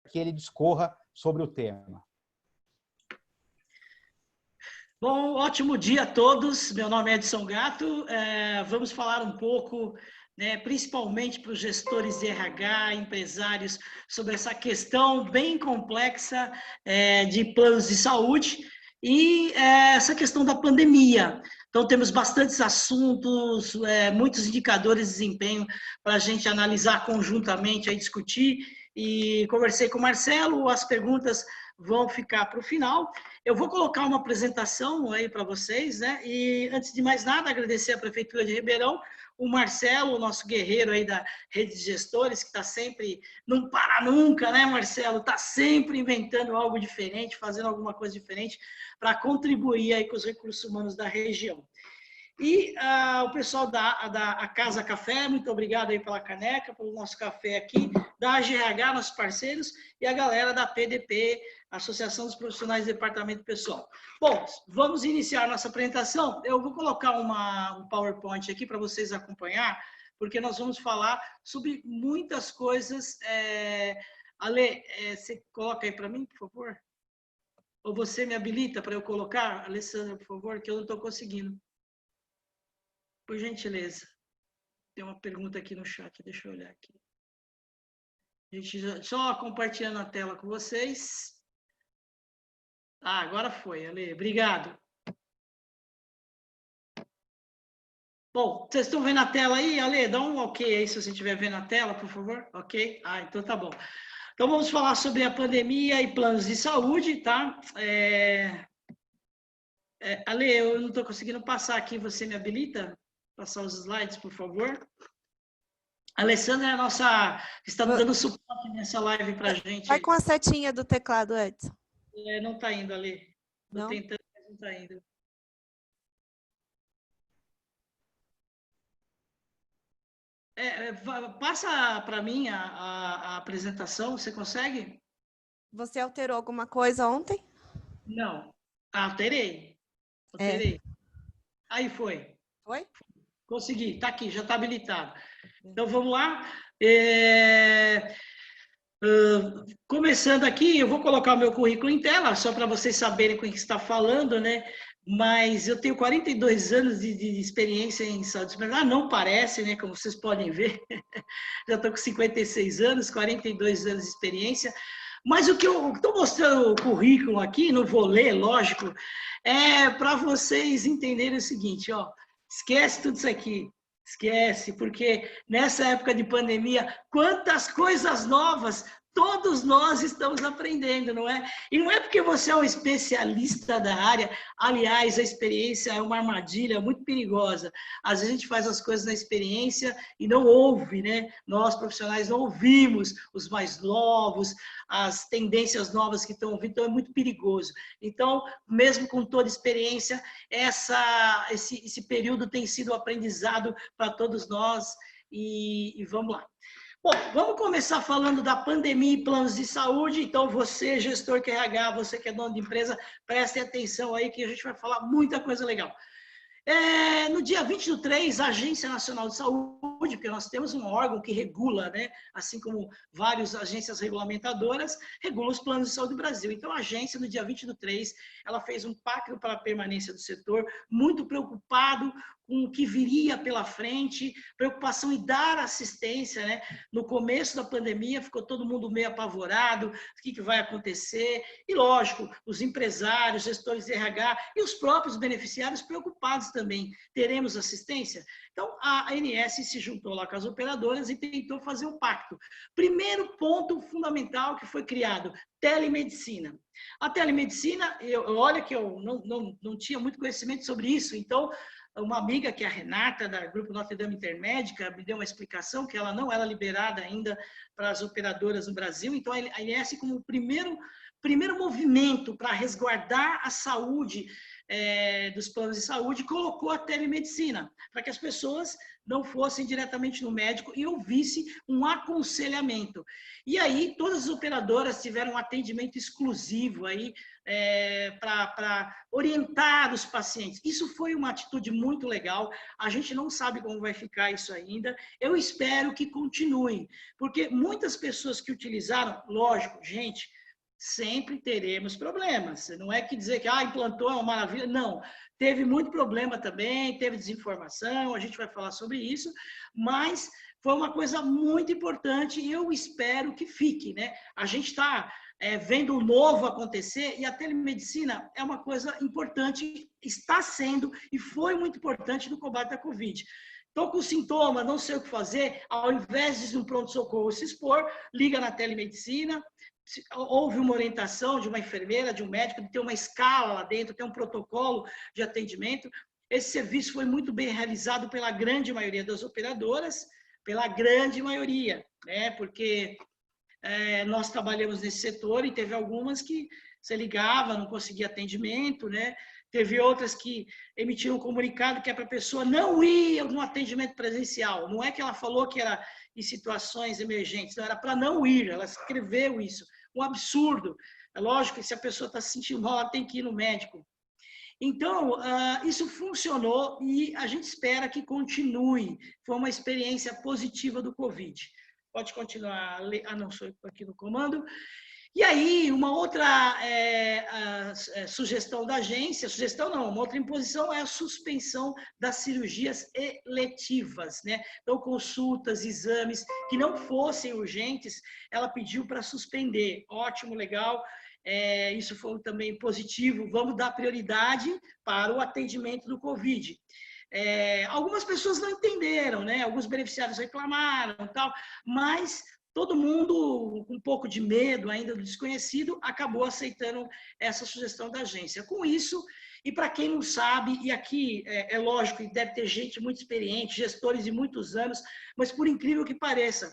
que ele discorra sobre o tema. Bom, ótimo dia a todos. Meu nome é Edson Gato. Vamos falar um pouco, né, principalmente para os gestores de RH, empresários, sobre essa questão bem complexa de planos de saúde e essa questão da pandemia. Então, temos bastantes assuntos, muitos indicadores de desempenho para a gente analisar conjuntamente, aí discutir. E conversei com o Marcelo, as perguntas vão ficar para o final. Eu vou colocar uma apresentação aí para vocês, né? E antes de mais nada, agradecer à Prefeitura de Ribeirão, o Marcelo, o nosso guerreiro aí da Rede de Gestores, que está sempre, não para nunca, né, Marcelo? Está sempre inventando algo diferente, fazendo alguma coisa diferente para contribuir aí com os recursos humanos da região. E o pessoal da Casa Café, muito obrigado aí pela caneca, pelo nosso café aqui, da AGH, nossos parceiros, e a galera da PDP, Associação dos Profissionais do Departamento Pessoal. Bom, vamos iniciar nossa apresentação. Eu vou colocar um PowerPoint aqui para vocês acompanhar, porque nós vamos falar sobre muitas coisas. Ale, você coloca aí para mim, por favor? Ou você me habilita para eu colocar, Alessandra, por favor, que eu não estou conseguindo. Por gentileza. Tem uma pergunta aqui no chat, deixa eu olhar aqui. Gente, só compartilhando a tela com vocês. Agora foi, Ale. Obrigado. Bom, vocês estão vendo a tela aí, Ale? Dá um ok aí se você estiver vendo a tela, por favor. Ok? Então tá bom. Então vamos falar sobre a pandemia e planos de saúde, tá? Ale, eu não estou conseguindo passar aqui, você me habilita? Passar os slides, por favor. A Alessandra é a nossa, está dando suporte nessa live para a gente. Vai com a setinha do teclado, Edson. Não está indo, Ale. Estou tentando, mas não está indo. Passa para mim a apresentação, você consegue? Você alterou alguma coisa ontem? Não. Alterei. Aí foi. Foi? Consegui, está aqui, já está habilitado. Então, vamos lá. Começando aqui, eu vou colocar o meu currículo em tela, só para vocês saberem com o que está falando, né? Mas eu tenho 42 anos de experiência em saúde suplementar, não parece, né? Como vocês podem ver, já estou com 56 anos, 42 anos de experiência. Mas o que eu estou mostrando o currículo aqui, não vou ler, lógico, é para vocês entenderem o seguinte, ó. Esquece tudo isso aqui, esquece, porque nessa época de pandemia, quantas coisas novas todos nós estamos aprendendo, não é? E não é porque você é um especialista da área, aliás, a experiência é uma armadilha muito perigosa. Às vezes a gente faz as coisas na experiência e não ouve, né? Nós, profissionais, não ouvimos os mais novos, as tendências novas que estão vindo, então é muito perigoso. Então, mesmo com toda experiência, esse período tem sido aprendizado para todos nós e vamos lá. Bom, vamos começar falando da pandemia e planos de saúde. Então, você, gestor que é RH, você que é dono de empresa, preste atenção aí que a gente vai falar muita coisa legal. No dia 20/3, a Agência Nacional de Saúde, porque nós temos um órgão que regula, né, assim como várias agências regulamentadoras, regula os planos de saúde do Brasil. Então, a agência, no dia 20/3, ela fez um pacto para a permanência do setor, muito preocupado com o que viria pela frente, preocupação em dar assistência, né? No começo da pandemia, ficou todo mundo meio apavorado, o que vai acontecer, e lógico, os empresários, gestores de RH e os próprios beneficiários preocupados também, teremos assistência? Então, a ANS se juntou lá com as operadoras e tentou fazer um pacto. Primeiro ponto fundamental que foi criado, telemedicina. A telemedicina, olha que eu não tinha muito conhecimento sobre isso, então, uma amiga, que é a Renata, da Grupo Notre Dame Intermédica, me deu uma explicação que ela não era liberada ainda para as operadoras no Brasil, então a ANS, como primeiro movimento para resguardar a saúde dos planos de saúde, colocou a telemedicina, para que as pessoas não fossem diretamente no médico e ouvissem um aconselhamento. E aí, todas as operadoras tiveram um atendimento exclusivo aí, para orientar os pacientes. Isso foi uma atitude muito legal. A gente não sabe como vai ficar isso ainda. Eu espero que continue, porque muitas pessoas que utilizaram, lógico, gente, sempre teremos problemas. Não é que dizer que implantou é uma maravilha. Não, teve muito problema também, teve desinformação, a gente vai falar sobre isso, mas foi uma coisa muito importante e eu espero que fique, né? A gente está vendo o novo acontecer e a telemedicina é uma coisa importante, está sendo e foi muito importante no combate à Covid. Estou com sintoma, não sei o que fazer, ao invés de ir no pronto-socorro se expor, liga na telemedicina. Houve uma orientação de uma enfermeira, de um médico, de ter uma escala lá dentro, ter um protocolo de atendimento. Esse serviço foi muito bem realizado pela grande maioria das operadoras, pela grande maioria, né? Porque nós trabalhamos nesse setor e teve algumas que você ligava, não conseguia atendimento, né? Teve outras que emitiram um comunicado que é para a pessoa não ir no atendimento presencial. Não é que ela falou que era em situações emergentes, não, era para não ir, ela escreveu isso. Um absurdo. É lógico que se a pessoa está se sentindo mal, ela tem que ir no médico. Então, isso funcionou e a gente espera que continue. Foi uma experiência positiva do Covid. Pode continuar. Não, sou eu aqui no comando. E aí, uma outra sugestão da agência, sugestão não, uma outra imposição é a suspensão das cirurgias eletivas, né? Então, consultas, exames que não fossem urgentes, ela pediu para suspender. Ótimo, legal. Isso foi também positivo. Vamos dar prioridade para o atendimento do Covid. Algumas pessoas não entenderam, né? Alguns beneficiários reclamaram, tal, mas todo mundo, com um pouco de medo ainda do desconhecido, acabou aceitando essa sugestão da agência. Com isso, e para quem não sabe, e aqui é lógico que deve ter gente muito experiente, gestores de muitos anos, mas por incrível que pareça,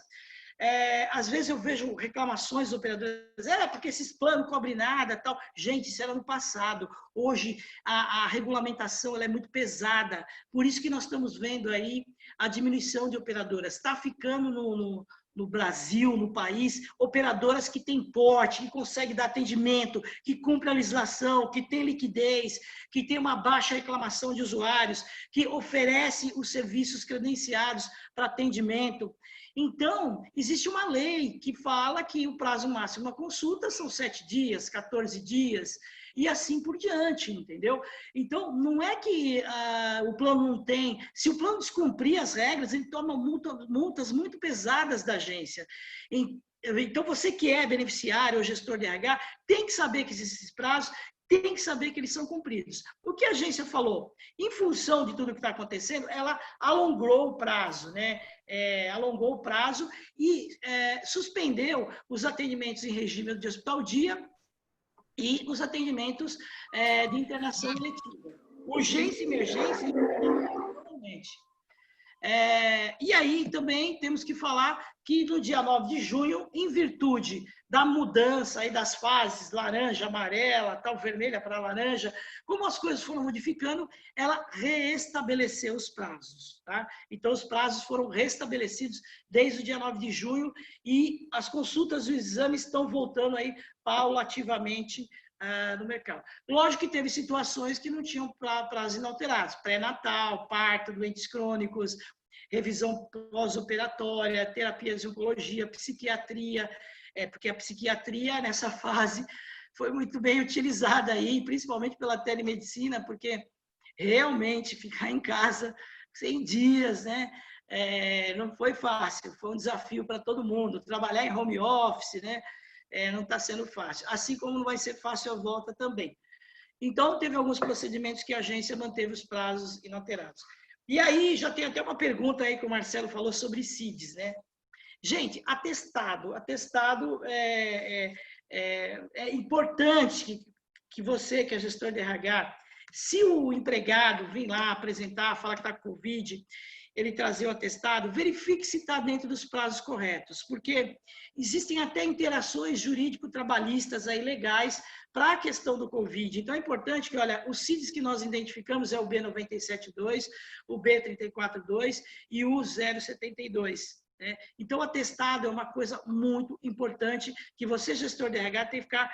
às vezes eu vejo reclamações dos operadores, porque esses planos não cobrem nada, tal. Gente, isso era no passado. Hoje a regulamentação ela é muito pesada, por isso que nós estamos vendo aí a diminuição de operadoras. Está ficando no Brasil, no país, operadoras que têm porte, que conseguem dar atendimento, que cumprem a legislação, que têm liquidez, que têm uma baixa reclamação de usuários, que oferecem os serviços credenciados para atendimento. Então, existe uma lei que fala que o prazo máximo da consulta são 7 dias, 14 dias, e assim por diante, entendeu? Então, não é que o plano não tem... Se o plano descumprir as regras, ele toma multas muito pesadas da agência. Então, você que é beneficiário ou gestor de RH, tem que saber que existem esses prazos, tem que saber que eles são cumpridos. O que a agência falou? Em função de tudo que está acontecendo, ela alongou o prazo, né? Alongou o prazo e suspendeu os atendimentos em regime de hospital-dia e os atendimentos de internação eletiva. Urgência e emergência, totalmente. E aí também temos que falar que no dia 9 de junho, em virtude da mudança aí das fases, laranja, amarela, tal, vermelha para laranja, como as coisas foram modificando, ela reestabeleceu os prazos. Tá? Então, os prazos foram restabelecidos desde o dia 9 de junho e as consultas e os exames estão voltando aí paulativamente no mercado. Lógico que teve situações que não tinham prazos inalterados, pré-natal, parto, doentes crônicos, revisão pós-operatória, terapia de oncologia, psiquiatria, porque a psiquiatria nessa fase foi muito bem utilizada aí, principalmente pela telemedicina, porque realmente ficar em casa 100 dias, né? Não foi fácil, foi um desafio para todo mundo. Trabalhar em home office, né? Não está sendo fácil. Assim como não vai ser fácil a volta também. Então, teve alguns procedimentos que a agência manteve os prazos inalterados. E aí, já tem até uma pergunta aí que o Marcelo falou sobre CIDs, né? Gente, atestado é importante que você, que é gestor de RH, se o empregado vir lá apresentar, falar que está com Covid, ele trazer o atestado, verifique se está dentro dos prazos corretos, porque existem até interações jurídico-trabalhistas aí legais para a questão do Covid. Então, é importante que, olha, os CIDs que nós identificamos é o B972, o B342 e o 072. Né? Então, o atestado é uma coisa muito importante que você, gestor de RH, tem que ficar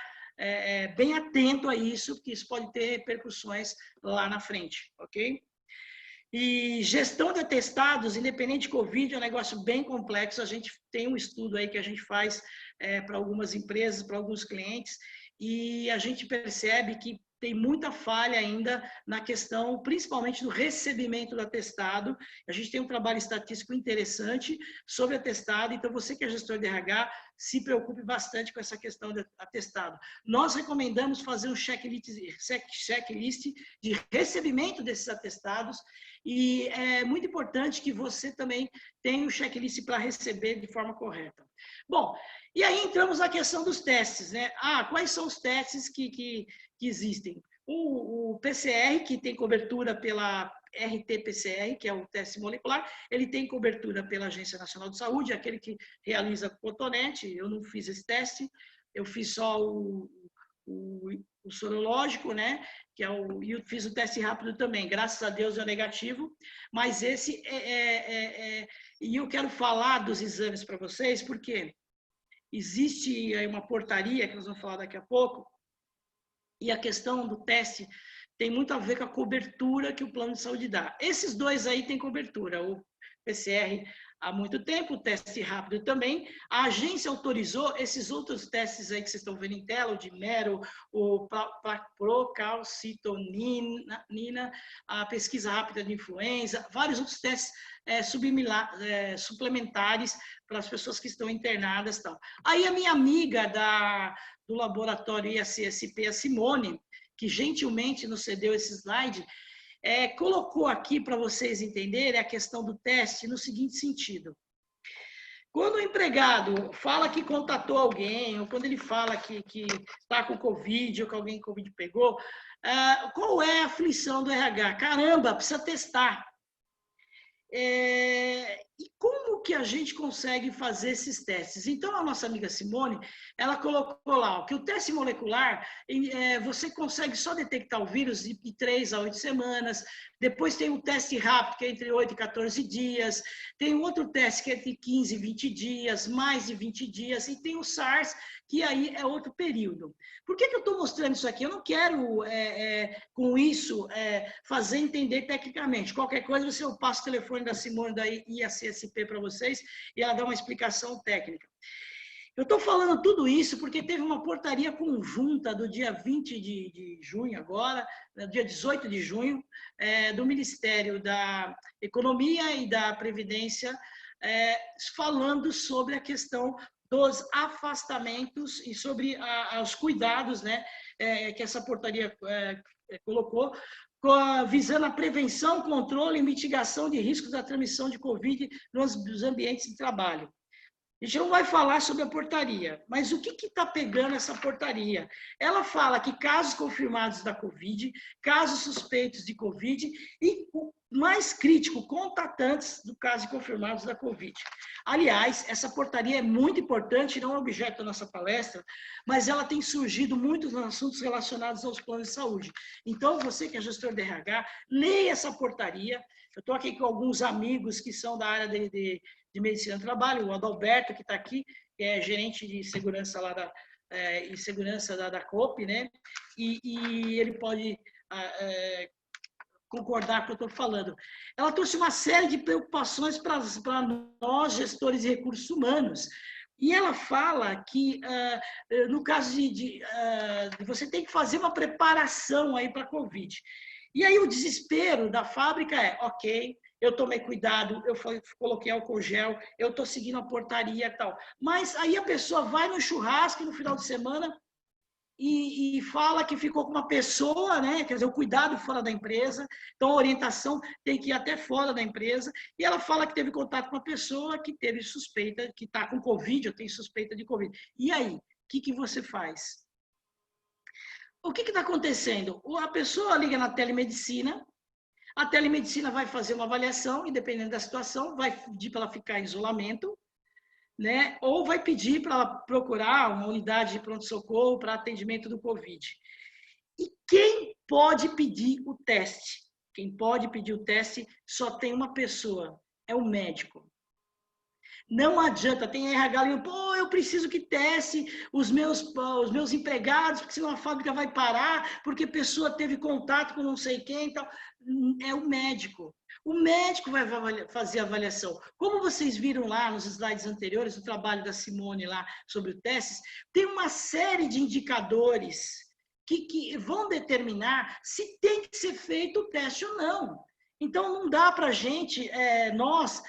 bem atento a isso, porque isso pode ter repercussões lá na frente, ok? E gestão de atestados, independente de Covid, é um negócio bem complexo. A gente tem um estudo aí que a gente faz para algumas empresas, para alguns clientes, e a gente percebe que tem muita falha ainda na questão, principalmente do recebimento do atestado. A gente tem um trabalho estatístico interessante sobre atestado, então você que é gestor de RH, se preocupe bastante com essa questão de atestado. Nós recomendamos fazer um checklist de recebimento desses atestados, e é muito importante que você também tenha um checklist para receber de forma correta. Bom, e aí entramos na questão dos testes, né? Quais são os testes que existem? O PCR, que tem cobertura pela RT-PCR, que é o teste molecular, ele tem cobertura pela Agência Nacional de Saúde, aquele que realiza cotonete. Eu não fiz esse teste, eu fiz só o sorológico, né? E eu fiz o teste rápido também, graças a Deus é negativo, mas esse e eu quero falar dos exames para vocês, porque existe aí uma portaria, que nós vamos falar daqui a pouco, e a questão do teste tem muito a ver com a cobertura que o plano de saúde dá. Esses dois aí têm cobertura, o PCR há muito tempo, o teste rápido também. A agência autorizou esses outros testes aí que vocês estão vendo em tela, o de Mero, o procalcitonina, a pesquisa rápida de influenza, vários outros testes suplementares para as pessoas que estão internadas e tal. Aí a minha amiga do laboratório IACSP, a Simone, que gentilmente nos cedeu esse slide, colocou aqui para vocês entenderem a questão do teste no seguinte sentido. Quando o empregado fala que contatou alguém, ou quando ele fala que está com Covid, ou que alguém com Covid pegou, qual é a aflição do RH? Caramba, precisa testar. E como que a gente consegue fazer esses testes? Então, a nossa amiga Simone, ela colocou lá que o teste molecular, você consegue só detectar o vírus de 3 a 8 semanas, depois tem o teste rápido, que é entre 8 e 14 dias, tem outro teste que é entre 15 e 20 dias, mais de 20 dias, e tem o SARS, que aí é outro período. Por que eu estou mostrando isso aqui? Eu não quero, com isso, fazer entender tecnicamente. Qualquer coisa, eu passo o telefone da Simone da IACSP para vocês e ela dá uma explicação técnica. Eu estou falando tudo isso porque teve uma portaria conjunta do dia 20 de junho agora, dia 18 de junho, do Ministério da Economia e da Previdência, falando sobre a questão dos afastamentos e sobre os cuidados, né, que essa portaria colocou, visando a prevenção, controle e mitigação de riscos da transmissão de Covid nos ambientes de trabalho. A gente não vai falar sobre a portaria, mas o que está pegando essa portaria? Ela fala que casos confirmados da Covid, casos suspeitos de Covid e, o mais crítico, contatantes do caso confirmados da Covid. Aliás, essa portaria é muito importante, não é objeto da nossa palestra, mas ela tem surgido muitos assuntos relacionados aos planos de saúde. Então, você que é gestor de RH, leia essa portaria. Eu estou aqui com alguns amigos que são da área de medicina do trabalho, o Adalberto, que está aqui, que é gerente de segurança lá da COP, né? E ele pode concordar com o que eu estou falando. Ela trouxe uma série de preocupações para nós, gestores de recursos humanos. E ela fala que, no caso você tem que fazer uma preparação aí para a Covid. E aí o desespero da fábrica ok, eu tomei cuidado, eu coloquei álcool gel, eu estou seguindo a portaria e tal. Mas aí a pessoa vai no churrasco no final de semana e fala que ficou com uma pessoa, né? Quer dizer, o cuidado fora da empresa, então a orientação tem que ir até fora da empresa, e ela fala que teve contato com uma pessoa que teve suspeita, que está com Covid, ou tem suspeita de Covid. E aí, o que você faz? O que está acontecendo? A pessoa liga na telemedicina, A telemedicina vai fazer uma avaliação e, dependendo da situação, vai pedir para ela ficar em isolamento, né? Ou vai pedir para ela procurar uma unidade de pronto-socorro para atendimento do Covid. E quem pode pedir o teste? Quem pode pedir o teste só tem uma pessoa, é o médico. Não adianta, tem RH, pô, eu preciso que teste os meus empregados, porque senão a fábrica vai parar, porque a pessoa teve contato com não sei quem e tal. É o médico. O médico vai fazer a avaliação. Como vocês viram lá nos slides anteriores, o trabalho da Simone lá sobre os testes, tem uma série de indicadores que vão determinar se tem que ser feito o teste ou não. Então, não dá para a gente, nós,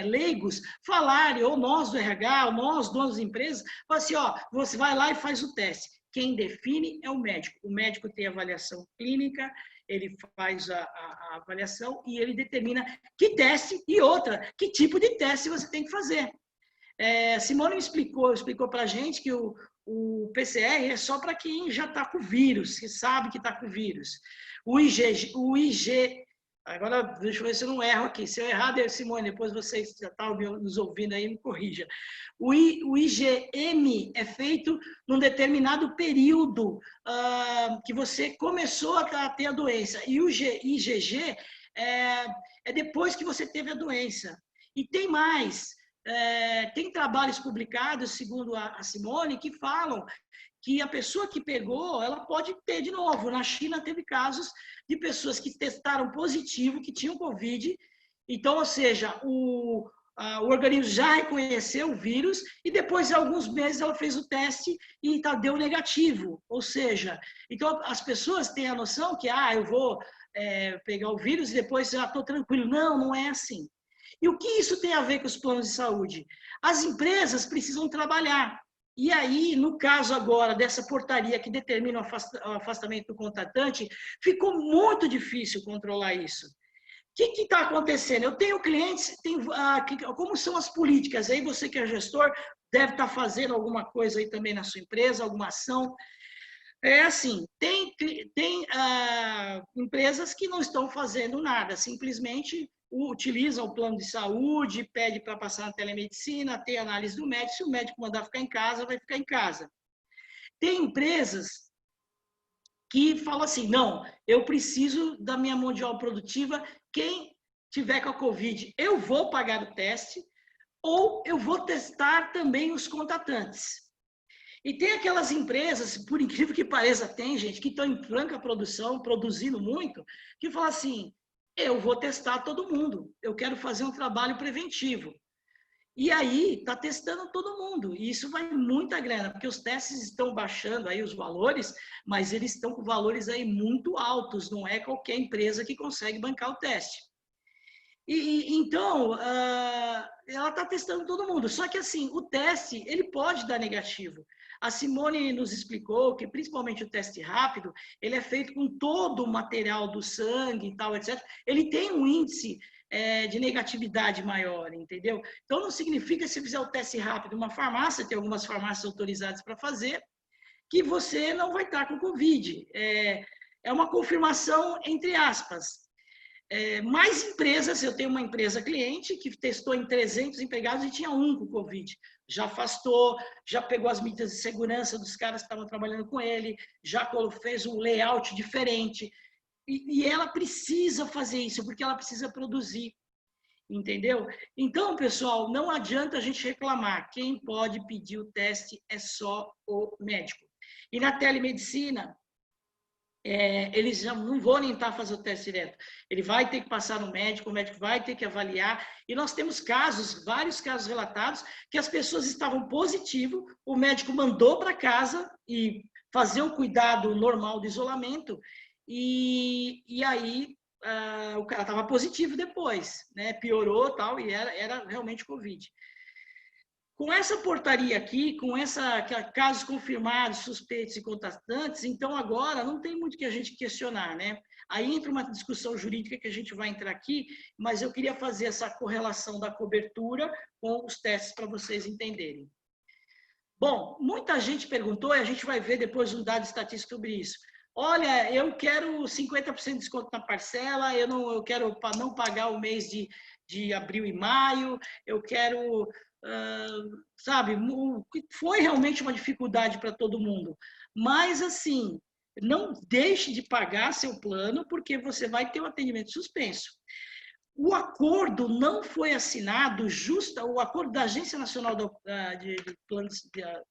leigos, falarem, ou nós do RH, ou nós, donos de empresas, falar assim, ó, você vai lá e faz o teste. Quem define é o médico. O médico tem avaliação clínica, ele faz a avaliação e ele determina que teste e outra, que tipo de teste você tem que fazer. Simone explicou para a gente que o PCR é só para quem já está com vírus, que sabe que está com vírus. O IG, agora deixa eu ver se eu não erro aqui. Se eu errar, Simone, depois vocês já estão nos ouvindo aí, me corrija. O IgM é feito num determinado período que você começou a ter a doença. E o IgG é depois que você teve a doença. E tem mais. Tem trabalhos publicados, segundo a Simone, que falam que a pessoa que pegou, ela pode ter de novo. Na China teve casos de pessoas que testaram positivo, que tinham Covid. Então, ou seja, o organismo já reconheceu o vírus e depois de alguns meses ela fez o teste e deu negativo. Ou seja, então as pessoas têm a noção que eu vou pegar o vírus e depois já estou tranquilo. Não, não é assim. E o que isso tem a ver com os planos de saúde? As empresas precisam trabalhar. E aí, no caso agora dessa portaria que determina o afastamento do contratante, ficou muito difícil controlar isso. O que está acontecendo? Eu tenho clientes, como são as políticas? Aí você que é gestor deve estar fazendo alguma coisa aí também na sua empresa, alguma ação. É assim, tem empresas que não estão fazendo nada, simplesmente utilizam o plano de saúde, pede para passar na telemedicina, tem análise do médico, se o médico mandar ficar em casa, vai ficar em casa. Tem empresas que falam assim, não, eu preciso da minha mão de obra produtiva, quem tiver com a Covid, eu vou pagar o teste, ou eu vou testar também os contratantes. E tem aquelas empresas, por incrível que pareça, tem gente que estão em franca produção, produzindo muito, que fala assim, eu vou testar todo mundo, eu quero fazer um trabalho preventivo. E aí, está testando todo mundo, e isso vai muita grana, porque os testes estão baixando aí os valores, mas eles estão com valores aí muito altos, não é qualquer empresa que consegue bancar o teste. Então, ela está testando todo mundo, só que assim, o teste, ele pode dar negativo. A Simone nos explicou que, principalmente o teste rápido, ele é feito com todo o material do sangue e tal, etc. Ele tem um índice de negatividade maior, entendeu? Então, não significa, se fizer o teste rápido numa farmácia, tem algumas farmácias autorizadas para fazer, que você não vai estar com Covid. É uma confirmação, entre aspas. Mais empresas, eu tenho uma empresa cliente que testou em 300 empregados e tinha um com Covid. Já afastou, já pegou as medidas de segurança dos caras que estavam trabalhando com ele, já fez um layout diferente. E ela precisa fazer isso, porque ela precisa produzir, entendeu? Então, pessoal, não adianta a gente reclamar. Quem pode pedir o teste é só o médico. E na telemedicina, eles já não vão tentar fazer o teste direto. Ele vai ter que passar no médico, o médico vai ter que avaliar. E nós temos vários casos relatados, que as pessoas estavam positivas, o médico mandou para casa e fazer o cuidado normal do isolamento, e aí o cara estava positivo depois, né? Piorou tal, e era realmente Covid. Com essa portaria aqui, com casos confirmados, suspeitos e contratantes, então agora não tem muito que a gente questionar, né? Aí entra uma discussão jurídica que a gente vai entrar aqui, mas eu queria fazer essa correlação da cobertura com os testes para vocês entenderem. Bom, muita gente perguntou, e a gente vai ver depois um dado estatístico sobre isso. olha, eu quero 50% de desconto na parcela, eu quero não pagar o mês de abril e maio, eu quero, sabe, foi realmente uma dificuldade para todo mundo. Mas, assim, não deixe de pagar seu plano, porque você vai ter um atendimento suspenso. O acordo não foi assinado, o acordo da Agência Nacional da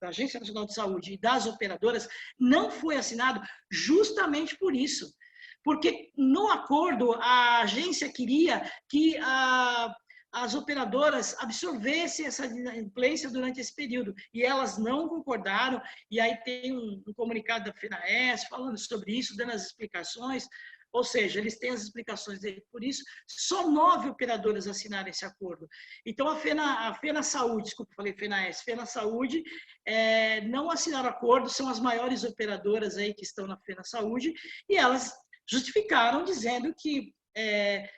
Agência Nacional de Saúde e das operadoras não foi assinado justamente por isso. Porque no acordo a agência queria que as operadoras absorvessem essa inadimplência durante esse período, e elas não concordaram, e aí tem um comunicado da FENAES falando sobre isso, dando as explicações. Ou seja, eles têm as explicações dele. Por isso, só 9 operadoras assinaram esse acordo. Então, a Fena Saúde, desculpa, falei FENAES, Fena Saúde, não assinaram acordo, são as maiores operadoras aí que estão na Fena Saúde, e elas justificaram dizendo que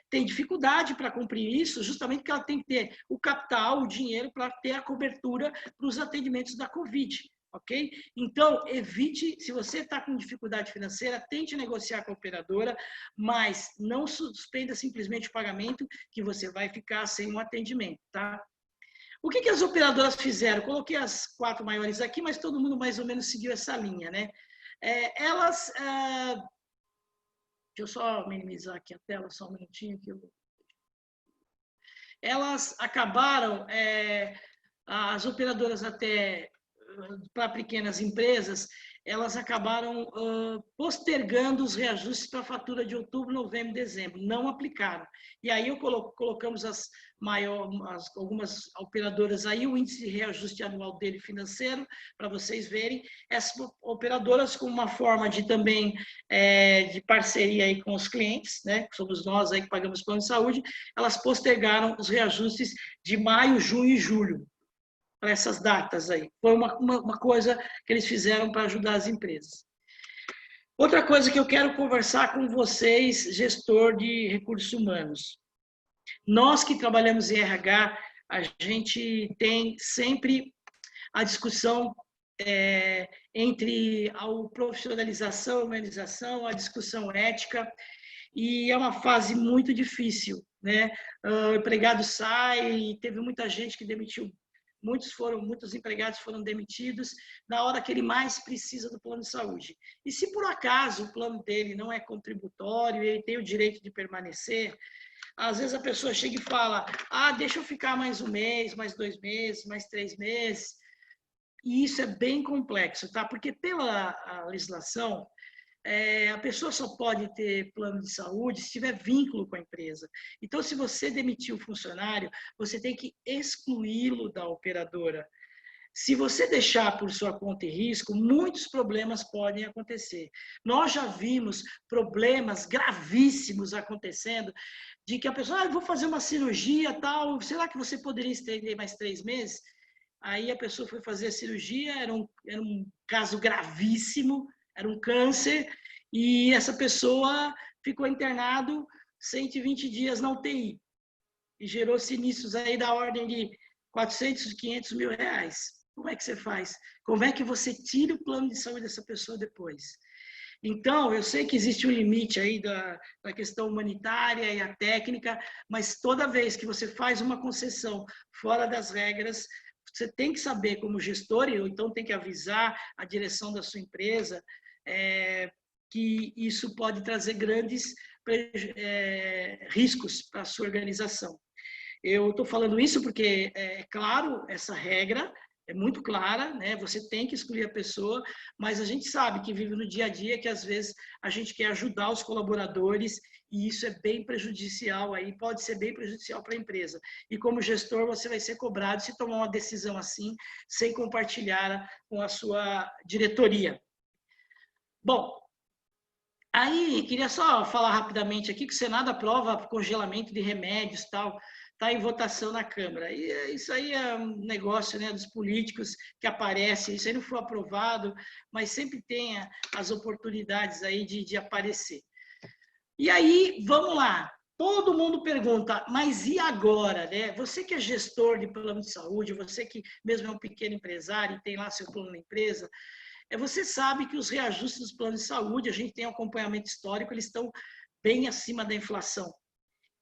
tem dificuldade para cumprir isso, justamente porque ela tem que ter o capital, o dinheiro para ter a cobertura para os atendimentos da Covid. Ok? Então, evite, se você está com dificuldade financeira, tente negociar com a operadora, mas não suspenda simplesmente o pagamento, que você vai ficar sem um atendimento, tá? O que as operadoras fizeram? Coloquei as 4 maiores aqui, mas todo mundo mais ou menos seguiu essa linha, né? Deixa eu só minimizar aqui a tela, só um minutinho que eu... Elas acabaram, as operadoras até... para pequenas empresas, elas acabaram postergando os reajustes para a fatura de outubro, novembro e dezembro, não aplicaram. E aí colocamos algumas operadoras aí, o índice de reajuste anual dele financeiro, para vocês verem. Essas operadoras, com uma forma de também de parceria aí com os clientes, né, que somos nós aí que pagamos plano de saúde, elas postergaram os reajustes de maio, junho e julho, para essas datas aí. Foi uma coisa que eles fizeram para ajudar as empresas. Outra coisa que eu quero conversar com vocês, gestor de recursos humanos. Nós que trabalhamos em RH, a gente tem sempre a discussão entre a profissionalização, a humanização, a discussão ética, e é uma fase muito difícil, né? O empregado sai, teve muita gente que demitiu. Muitos empregados foram demitidos na hora que ele mais precisa do plano de saúde. E se por acaso o plano dele não é contributório e ele tem o direito de permanecer, às vezes a pessoa chega e fala, deixa eu ficar mais um mês, mais 2 meses, mais 3 meses. E isso é bem complexo, tá? Porque pela legislação, a pessoa só pode ter plano de saúde se tiver vínculo com a empresa. Então, se você demitir o funcionário, você tem que excluí-lo da operadora. Se você deixar por sua conta e risco, muitos problemas podem acontecer. Nós já vimos problemas gravíssimos acontecendo, de que a pessoa, eu vou fazer uma cirurgia, tal, será que você poderia estender mais 3 meses? Aí a pessoa foi fazer a cirurgia, era um caso gravíssimo, era um câncer, e essa pessoa ficou internado 120 dias na UTI. E gerou sinistros aí da ordem de 400, 500 mil reais. Como é que você faz? Como é que você tira o plano de saúde dessa pessoa depois? Então, eu sei que existe um limite aí da questão humanitária e a técnica, mas toda vez que você faz uma concessão fora das regras, você tem que saber como gestor, ou então tem que avisar a direção da sua empresa, que isso pode trazer grandes riscos para a sua organização. Eu estou falando isso porque, claro, essa regra é muito clara, né? Você tem que excluir a pessoa, mas a gente sabe que vive no dia a dia, que às vezes a gente quer ajudar os colaboradores e isso é bem prejudicial, aí pode ser bem prejudicial para a empresa. E como gestor, você vai ser cobrado se tomar uma decisão assim, sem compartilhar com a sua diretoria. Bom, aí queria só falar rapidamente aqui que o Senado aprova congelamento de remédios e tal, está em votação na Câmara. E isso aí é um negócio, né, dos políticos que aparece, isso aí não foi aprovado, mas sempre tem as oportunidades aí de aparecer. E aí, vamos lá, todo mundo pergunta, mas e agora, né? Você que é gestor de plano de saúde, você que mesmo é um pequeno empresário e tem lá seu plano na empresa, Você sabe que os reajustes dos planos de saúde, a gente tem um acompanhamento histórico, eles estão bem acima da inflação.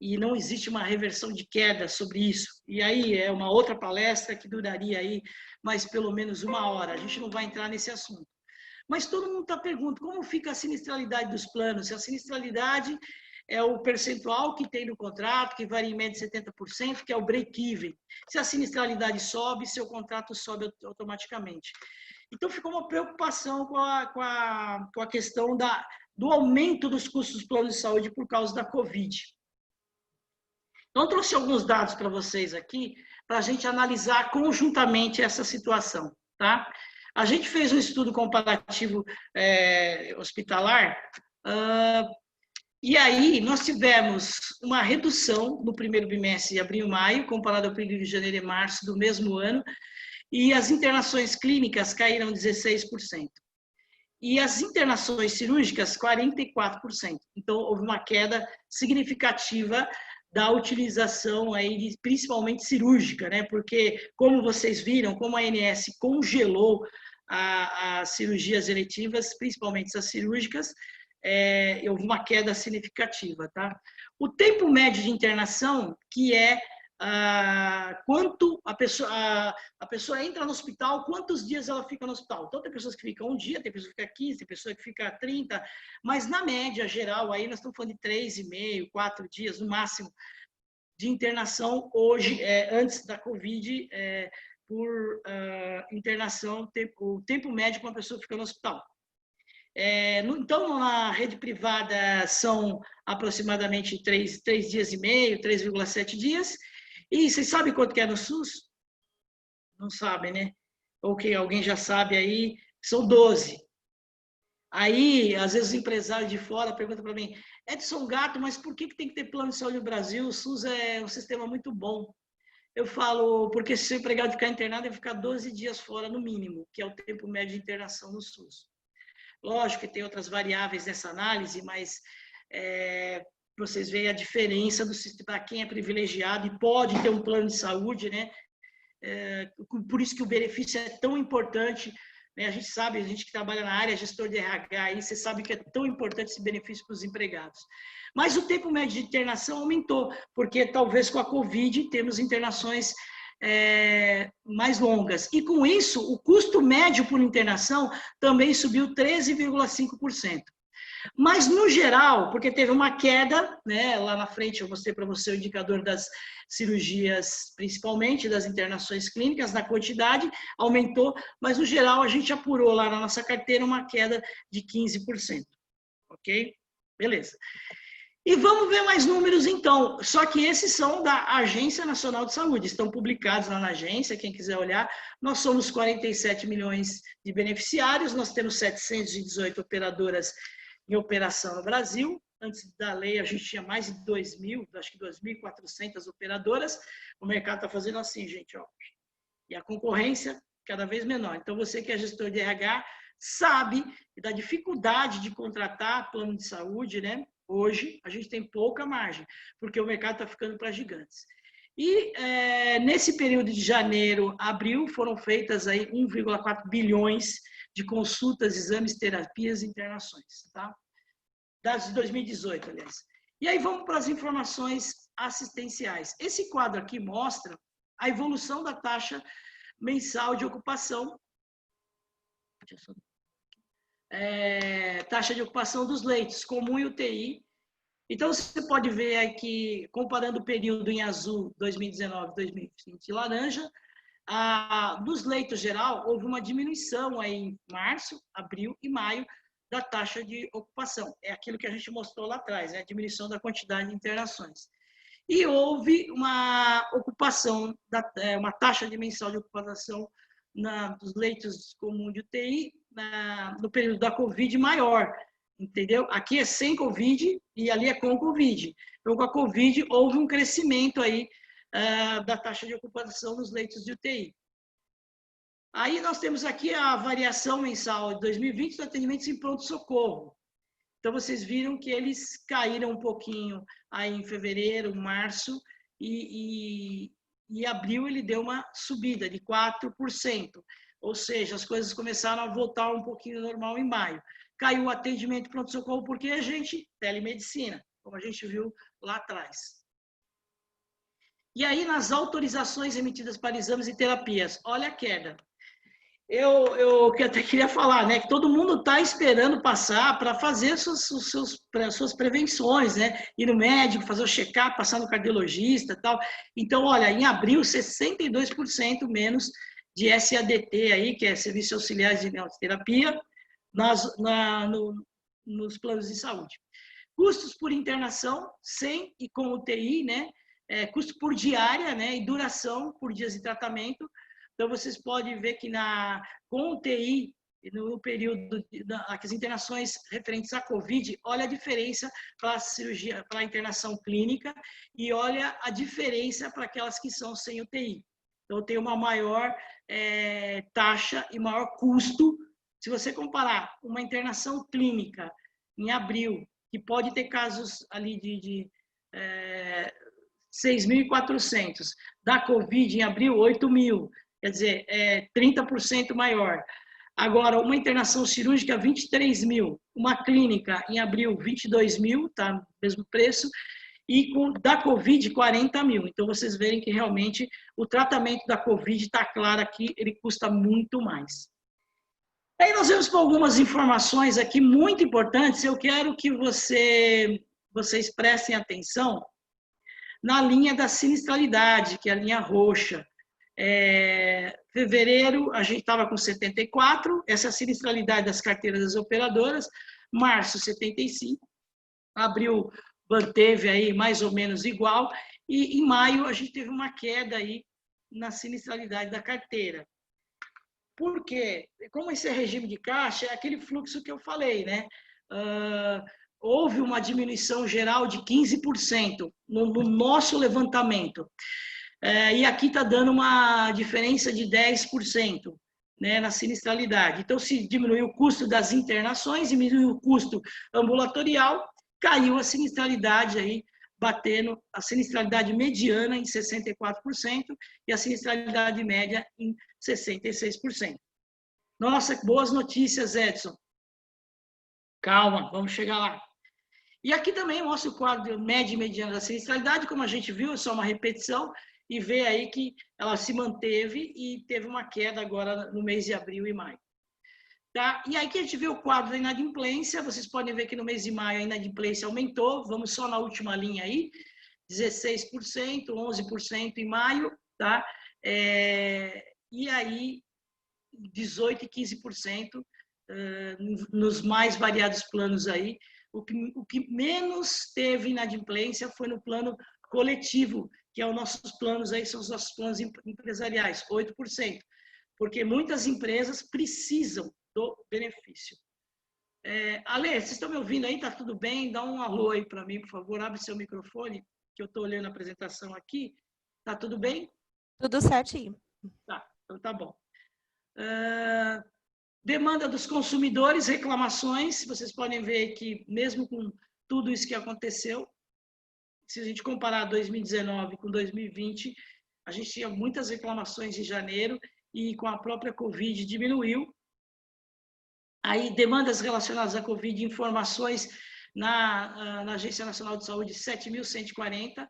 E não existe uma reversão de queda sobre isso. E aí é uma outra palestra que duraria aí mais pelo menos 1 hora. A gente não vai entrar nesse assunto. Mas todo mundo está perguntando como fica a sinistralidade dos planos. Se a sinistralidade é o percentual que tem no contrato, que varia em média de 70%, que é o break-even. Se a sinistralidade sobe, seu contrato sobe automaticamente. Então, ficou uma preocupação com a questão do aumento dos custos dos planos de saúde por causa da Covid. Então, eu trouxe alguns dados para vocês aqui, para a gente analisar conjuntamente essa situação. Tá? A gente fez um estudo comparativo hospitalar, e aí nós tivemos uma redução no primeiro bimestre de abril e maio, comparado ao período de janeiro e março do mesmo ano, e as internações clínicas caíram 16%. E as internações cirúrgicas, 44%. Então, houve uma queda significativa da utilização aí, principalmente cirúrgica, né? Porque, como vocês viram, como a ANS congelou as cirurgias eletivas, principalmente as cirúrgicas, houve uma queda significativa, tá? O tempo médio de internação, que é quanto a pessoa entra no hospital, quantos dias ela fica no hospital. Então, tem pessoas que ficam 1 dia, tem pessoas que ficam 15, tem pessoas que ficam 30, mas na média geral, aí nós estamos falando de 3,5, 4 dias, no máximo, de internação hoje, antes da Covid, por internação, o tempo médio que uma pessoa fica no hospital. Então, na rede privada são aproximadamente 3 dias e meio, 3,7 dias. E vocês sabem quanto que é no SUS? Não sabem, né? Ou que alguém já sabe aí, são 12. Aí, às vezes, os empresários de fora perguntam para mim, Edson Gato, mas por que tem que ter plano de saúde no Brasil? O SUS é um sistema muito bom. Eu falo, porque se o empregado ficar internado, ele fica 12 dias fora no mínimo, que é o tempo médio de internação no SUS. Lógico que tem outras variáveis nessa análise, mas vocês veem a diferença do sistema para quem é privilegiado e pode ter um plano de saúde, né? Por isso que o benefício é tão importante, né? A gente sabe, a gente que trabalha na área, gestor de RH, aí, você sabe que é tão importante esse benefício para os empregados. Mas o tempo médio de internação aumentou, porque talvez com a Covid temos internações mais longas. E com isso, o custo médio por internação também subiu 13,5%. Mas, no geral, porque teve uma queda, né, lá na frente eu mostrei para você o indicador das cirurgias, principalmente das internações clínicas, na quantidade, aumentou, mas, no geral, a gente apurou lá na nossa carteira uma queda de 15%. Ok? Beleza. E vamos ver mais números, então. Só que esses são da Agência Nacional de Saúde, estão publicados lá na agência, quem quiser olhar. Nós somos 47 milhões de beneficiários, nós temos 718 operadoras em operação no Brasil. Antes da lei, a gente tinha mais de 2.000, acho que 2.400 operadoras. O mercado está fazendo assim, gente, ó. E a concorrência cada vez menor. Então, você que é gestor de RH, sabe da dificuldade de contratar plano de saúde, né? Hoje, a gente tem pouca margem, porque o mercado está ficando para gigantes. E nesse período de janeiro a abril, foram feitas aí 1,4 bilhões de consultas, exames, terapias e internações. Tá? Dados de 2018, aliás. E aí vamos para as informações assistenciais. Esse quadro aqui mostra a evolução da taxa mensal de ocupação. Taxa de ocupação dos leitos, comum e UTI. Então, você pode ver aqui, comparando o período em azul, 2019, 2020, laranja, dos leitos geral, houve uma diminuição aí em março, abril e maio da taxa de ocupação. É aquilo que a gente mostrou lá atrás, né? A diminuição da quantidade de internações. E houve uma ocupação, uma taxa de mensal de ocupação dos leitos comum de UTI no período da Covid maior, entendeu? Aqui é sem Covid e ali é com Covid. Então, com a Covid, houve um crescimento aí da taxa de ocupação nos leitos de UTI. Aí nós temos aqui a variação mensal de 2020 dos atendimentos em pronto-socorro. Então, vocês viram que eles caíram um pouquinho aí em fevereiro, março, e abril ele deu uma subida de 4%. Ou seja, as coisas começaram a voltar um pouquinho normal em maio. Caiu o atendimento pronto-socorro porque a gente, telemedicina, como a gente viu lá atrás. E aí, nas autorizações emitidas para exames e terapias, olha a queda. Eu até queria falar, né, que todo mundo está esperando passar para fazer suas prevenções, né, ir no médico, fazer o check-up, passar no cardiologista e tal. Então, olha, em abril, 62% menos de SADT aí, que é Serviços Auxiliares de Neoterapia, nos planos de saúde. Custos por internação, sem e com UTI, né, custo por diária, né, e duração por dias de tratamento. Então, vocês podem ver que com UTI, no período das internações referentes à Covid, olha a diferença para a cirurgia, para a internação clínica e olha a diferença para aquelas que são sem UTI. Então, tem uma maior taxa e maior custo. Se você comparar uma internação clínica em abril, que pode ter casos ali de 6.400, da Covid em abril, 8.000. Quer dizer, 30% maior. Agora, uma internação cirúrgica, 23.000. Uma clínica, em abril, 22.000, tá? Mesmo preço. E da Covid, 40.000. Então, vocês verem que realmente o tratamento da Covid está claro aqui, ele custa muito mais. Aí nós vamos para algumas informações aqui muito importantes. Eu quero que vocês prestem atenção na linha da sinistralidade, que é a linha roxa. Fevereiro, a gente estava com 74, essa é a sinistralidade das carteiras das operadoras. Março, 75. Abril, manteve aí mais ou menos igual. E em maio, a gente teve uma queda aí na sinistralidade da carteira. Por quê? Como esse é regime de caixa, é aquele fluxo que eu falei, né? Houve uma diminuição geral de 15% no nosso levantamento. E aqui está dando uma diferença de 10%, né, na sinistralidade. Então, se diminuiu o custo das internações, diminuiu o custo ambulatorial, caiu a sinistralidade aí, batendo a sinistralidade mediana em 64% e a sinistralidade média em 66%. Nossa, boas notícias, Edson. Calma, vamos chegar lá. E aqui também mostra o quadro médio e mediano da sinistralidade, como a gente viu, é só uma repetição, e vê aí que ela se manteve e teve uma queda agora no mês de abril e maio. Tá? E aí que a gente vê o quadro da inadimplência, vocês podem ver que no mês de maio a inadimplência aumentou, vamos só na última linha aí, 16%, 11% em maio, tá? E aí 18% e 15% nos mais variados planos aí. O que menos teve inadimplência foi no plano coletivo, que é os nossos planos aí, são os nossos planos empresariais, 8%, porque muitas empresas precisam do benefício. Ale, vocês estão me ouvindo aí? Tá tudo bem? Dá um alô aí para mim, por favor, abre seu microfone, que eu estou olhando a apresentação aqui. Tá tudo bem? Tudo certinho. Tá, então tá bom. Demanda dos consumidores, reclamações, vocês podem ver que mesmo com tudo isso que aconteceu, se a gente comparar 2019 com 2020, a gente tinha muitas reclamações em janeiro e com a própria Covid diminuiu. Aí, demandas relacionadas à Covid, informações na Agência Nacional de Saúde, 7.140,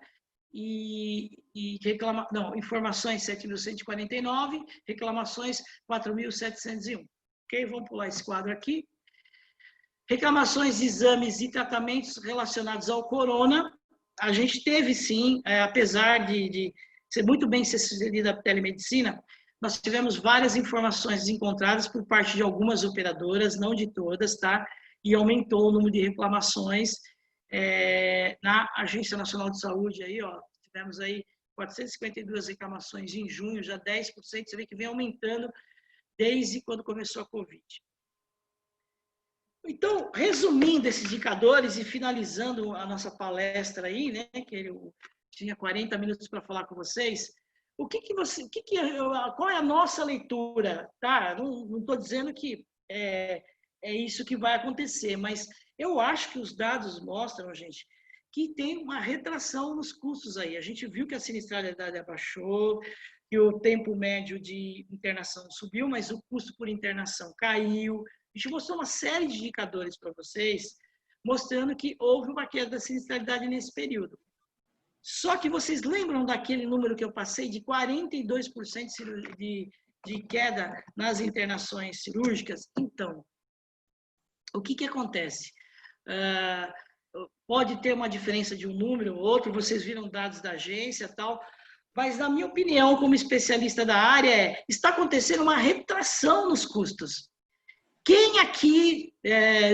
informações 7.149, reclamações 4.701. Ok? Vamos pular esse quadro aqui. Reclamações de exames e tratamentos relacionados ao corona. A gente teve, sim, apesar de ser muito bem sucedida a telemedicina, nós tivemos várias informações encontradas por parte de algumas operadoras, não de todas, tá? E aumentou o número de reclamações na Agência Nacional de Saúde. Aí, ó, tivemos aí 452 reclamações em junho, já 10%, você vê que vem aumentando desde quando começou a Covid. Então, resumindo esses indicadores e finalizando a nossa palestra aí, né, que eu tinha 40 minutos para falar com vocês, qual é a nossa leitura, tá? Não estou dizendo que é isso que vai acontecer, mas eu acho que os dados mostram, gente, que tem uma retração nos custos aí. A gente viu que a sinistralidade abaixou, que o tempo médio de internação subiu, mas o custo por internação caiu. A gente mostrou uma série de indicadores para vocês, mostrando que houve uma queda da sinistralidade nesse período. Só que vocês lembram daquele número que eu passei de 42% de queda nas internações cirúrgicas? Então, o que acontece? Pode ter uma diferença de um número ou outro, vocês viram dados da agência e tal, mas, na minha opinião, como especialista da área, está acontecendo uma retração nos custos. Quem aqui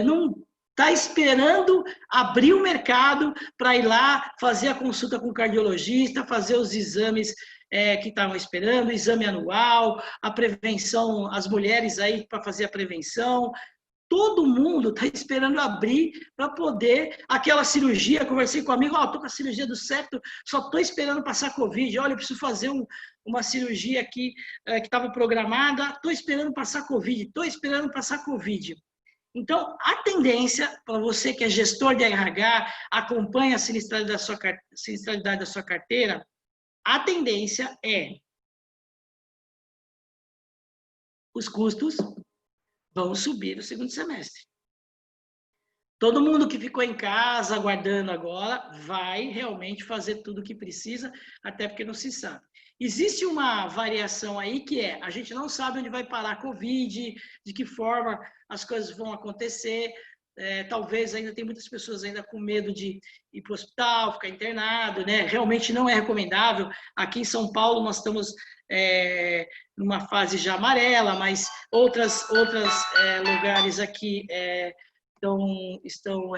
não está esperando abrir o mercado para ir lá fazer a consulta com o cardiologista, fazer os exames que estavam esperando, o exame anual, a prevenção, as mulheres aí para fazer a prevenção? Todo mundo está esperando abrir para poder, aquela cirurgia, conversei com um amigo, estou com a cirurgia do septo, só estou esperando passar Covid, olha, eu preciso fazer uma cirurgia aqui que estava programada, estou esperando passar Covid, estou esperando passar Covid. Então, a tendência, para você que é gestor de RH, acompanha a sinistralidade da sua carteira, a tendência é os custos vão subir no segundo semestre. Todo mundo que ficou em casa aguardando agora vai realmente fazer tudo o que precisa, até porque não se sabe. Existe uma variação aí que a gente não sabe onde vai parar a Covid, de que forma as coisas vão acontecer. Talvez ainda tem muitas pessoas ainda com medo de ir para o hospital, ficar internado, né? Realmente não é recomendável. Aqui em São Paulo nós estamos numa fase já amarela, mas outros lugares aqui estão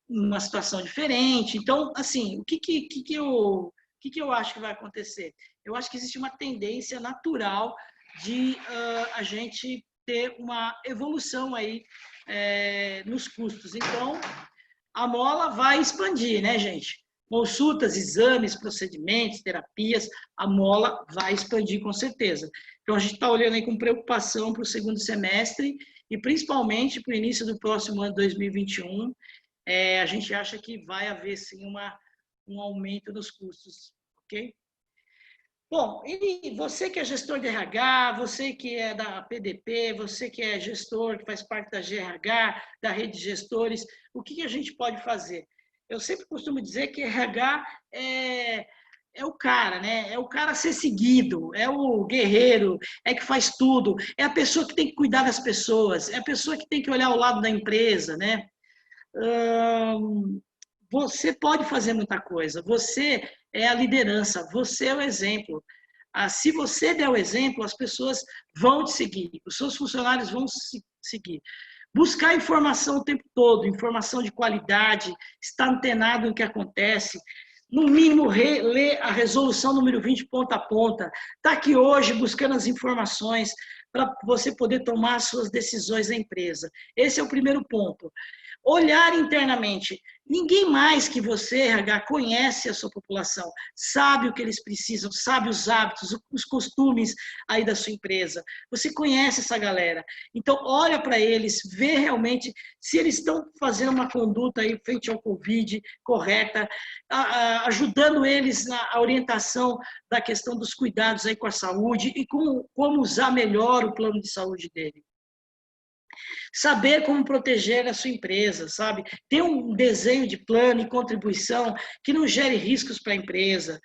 numa situação diferente. Então, assim, o que eu acho que vai acontecer? Eu acho que existe uma tendência natural de a gente ter uma evolução aí nos custos. Então, a mola vai expandir, né, gente? Consultas, exames, procedimentos, terapias, a mola vai expandir com certeza. Então, a gente está olhando aí com preocupação para o segundo semestre e principalmente para o início do próximo ano, 2021. A gente acha que vai haver, sim, um aumento dos custos, ok? Bom, e você que é gestor de RH, você que é da PDP, você que é gestor, que faz parte da GRH, da rede de gestores, o que a gente pode fazer? Eu sempre costumo dizer que RH é o cara, né? É o cara a ser seguido, é o guerreiro, é que faz tudo, é a pessoa que tem que cuidar das pessoas, é a pessoa que tem que olhar ao lado da empresa, né? Você pode fazer muita coisa, você é a liderança, você é o exemplo. Se você der o exemplo, as pessoas vão te seguir, os seus funcionários vão seguir. Buscar informação o tempo todo, informação de qualidade, estar antenado no que acontece, no mínimo ler a resolução número 20 ponta a ponta, está aqui hoje buscando as informações para você poder tomar as suas decisões na empresa. Esse é o primeiro ponto. Olhar internamente. Ninguém mais que você, RH, conhece a sua população, sabe o que eles precisam, sabe os hábitos, os costumes aí da sua empresa. Você conhece essa galera. Então, olha para eles, vê realmente se eles estão fazendo uma conduta aí frente ao Covid correta, ajudando eles na orientação da questão dos cuidados aí com a saúde e como usar melhor o plano de saúde dele. Saber como proteger a sua empresa, sabe? Ter um desenho de plano e contribuição que não gere riscos para a empresa.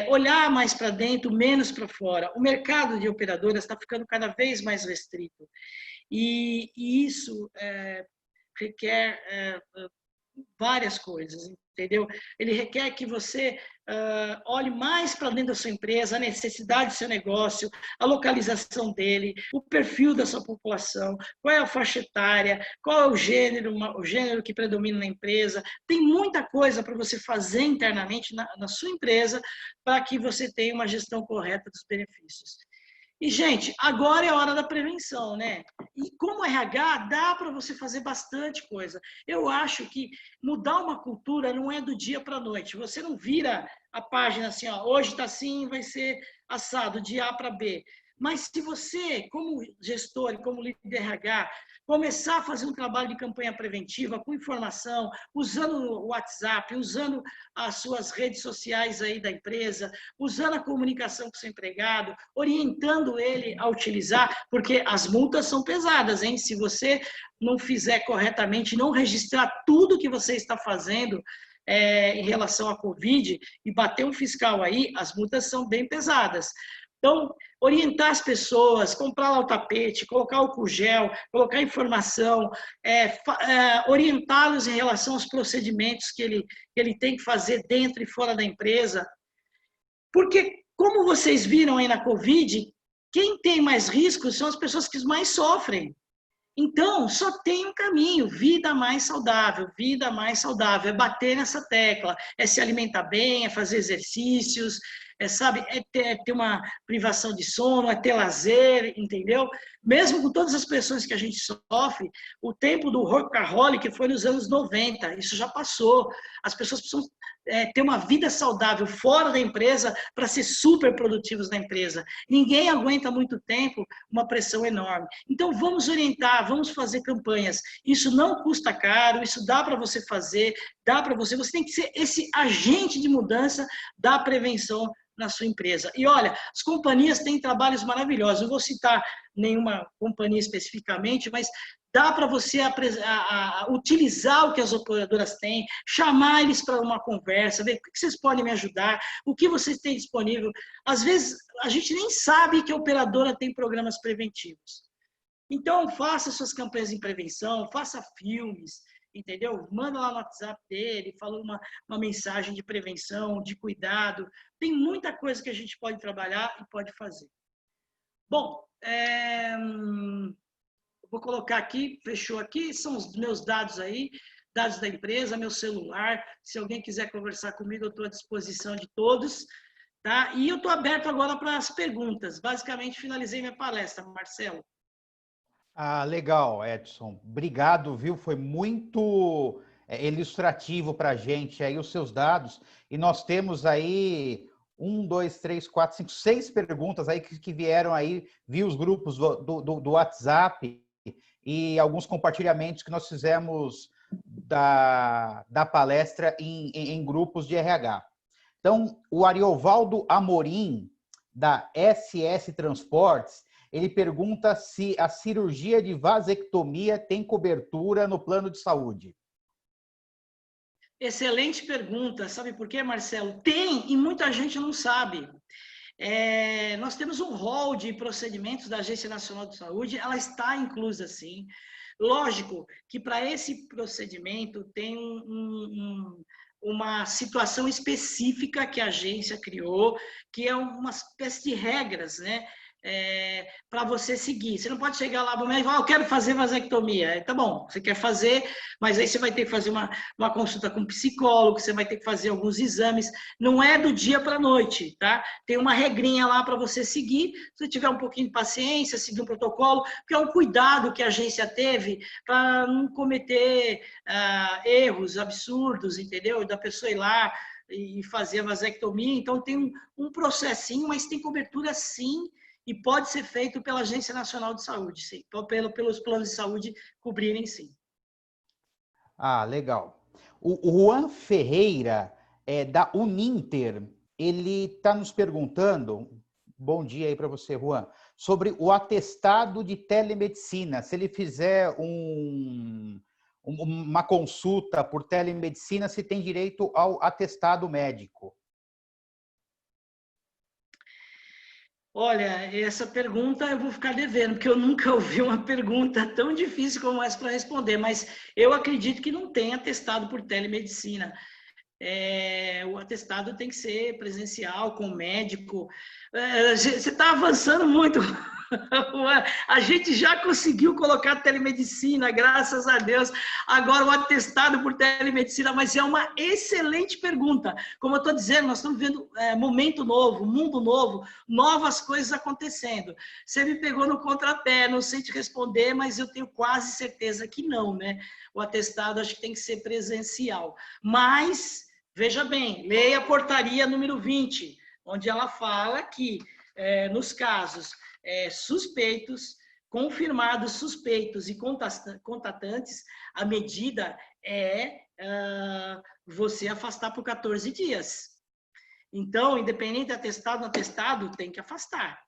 Olhar mais para dentro, menos para fora. O mercado de operadoras está ficando cada vez mais restrito. E isso requer várias coisas, entendeu? Ele requer que você olhe mais para dentro da sua empresa, a necessidade do seu negócio, a localização dele, o perfil da sua população, qual é a faixa etária, qual é o gênero que predomina na empresa. Tem muita coisa para você fazer internamente na sua empresa para que você tenha uma gestão correta dos benefícios. E, gente, agora é a hora da prevenção, né? E como RH, dá para você fazer bastante coisa. Eu acho que mudar uma cultura não é do dia para a noite. Você não vira a página assim, ó, hoje está assim, vai ser assado, de A para B. Mas se você, como gestor e como líder de RH, começar a fazer um trabalho de campanha preventiva com informação, usando o WhatsApp, usando as suas redes sociais aí da empresa, usando a comunicação com o seu empregado, orientando ele a utilizar, porque as multas são pesadas, hein? Se você não fizer corretamente, não registrar tudo que você está fazendo em relação à Covid e bater um fiscal aí, as multas são bem pesadas. Então, orientar as pessoas, comprar lá o tapete, colocar álcool gel, colocar informação, orientá-los em relação aos procedimentos que ele tem que fazer dentro e fora da empresa. Porque, como vocês viram aí na Covid, quem tem mais riscos são as pessoas que mais sofrem. Então, só tem um caminho, vida mais saudável, vida mais saudável, é bater nessa tecla, é se alimentar bem, é fazer exercícios, é ter uma privação de sono, é ter lazer, entendeu? Mesmo com todas as pressões que a gente sofre, o tempo do workaholic foi nos anos 90, isso já passou. As pessoas precisam ter uma vida saudável fora da empresa para ser super produtivos na empresa. Ninguém aguenta muito tempo uma pressão enorme. Então, vamos orientar, vamos fazer campanhas. Isso não custa caro, isso dá para você fazer, dá para você tem que ser esse agente de mudança da prevenção na sua empresa. E olha, as companhias têm trabalhos maravilhosos. Não vou citar nenhuma companhia especificamente, mas dá para você utilizar o que as operadoras têm, chamar eles para uma conversa, ver o que vocês podem me ajudar, o que vocês têm disponível. Às vezes, a gente nem sabe que a operadora tem programas preventivos. Então, faça suas campanhas de prevenção, faça filmes, entendeu? Manda lá no WhatsApp dele, fala uma mensagem de prevenção, de cuidado. Tem muita coisa que a gente pode trabalhar e pode fazer. Bom, vou colocar aqui, fechou aqui, são os meus dados aí, dados da empresa, meu celular. Se alguém quiser conversar comigo, eu estou à disposição de todos. Tá? E eu estou aberto agora para as perguntas. Basicamente, finalizei minha palestra, Marcelo. Ah, legal, Edson. Obrigado, viu? Foi muito ilustrativo para a gente aí os seus dados. E nós temos aí 1, 2, 3, 4, 5, 6 perguntas aí que vieram aí, vi os grupos do WhatsApp e alguns compartilhamentos que nós fizemos da palestra em grupos de RH. Então, o Ariovaldo Amorim, da SS Transportes, ele pergunta se a cirurgia de vasectomia tem cobertura no plano de saúde. Excelente pergunta. Sabe por quê, Marcelo? Tem, e muita gente não sabe. Nós temos um rol de procedimentos da Agência Nacional de Saúde, ela está inclusa, sim. Lógico que para esse procedimento tem uma situação específica que a agência criou, que é uma espécie de regras, né? Para você seguir. Você não pode chegar lá para o médico e falar, eu quero fazer vasectomia. Tá bom, você quer fazer, mas aí você vai ter que fazer uma consulta com um psicólogo, você vai ter que fazer alguns exames. Não é do dia para a noite, tá? Tem uma regrinha lá para você seguir. Se você tiver um pouquinho de paciência, seguir um protocolo, que é um cuidado que a agência teve para não cometer erros absurdos, entendeu? Da pessoa ir lá e fazer a vasectomia. Então, tem um processinho, mas tem cobertura sim, e pode ser feito pela Agência Nacional de Saúde, sim. Pelos planos de saúde cobrirem, sim. Ah, legal. O Juan Ferreira, da Uninter, ele está nos perguntando, bom dia aí para você, Juan, sobre o atestado de telemedicina. Se ele fizer uma consulta por telemedicina, se tem direito ao atestado médico. Olha, essa pergunta eu vou ficar devendo, porque eu nunca ouvi uma pergunta tão difícil como essa para responder, mas eu acredito que não tem atestado por telemedicina. O atestado tem que ser presencial, com médico. Você está avançando muito. A gente já conseguiu colocar telemedicina, graças a Deus. Agora o atestado por telemedicina, mas é uma excelente pergunta. Como eu estou dizendo, nós estamos vendo momento novo, mundo novo, novas coisas acontecendo. Você me pegou no contrapé, não sei te responder, mas eu tenho quase certeza que não, né? O atestado acho que tem que ser presencial. Mas, veja bem, leia a portaria número 20, onde ela fala que, nos casos suspeitos, confirmados suspeitos e contatantes, a medida é você afastar por 14 dias. Então, independente de atestado ou não atestado, tem que afastar.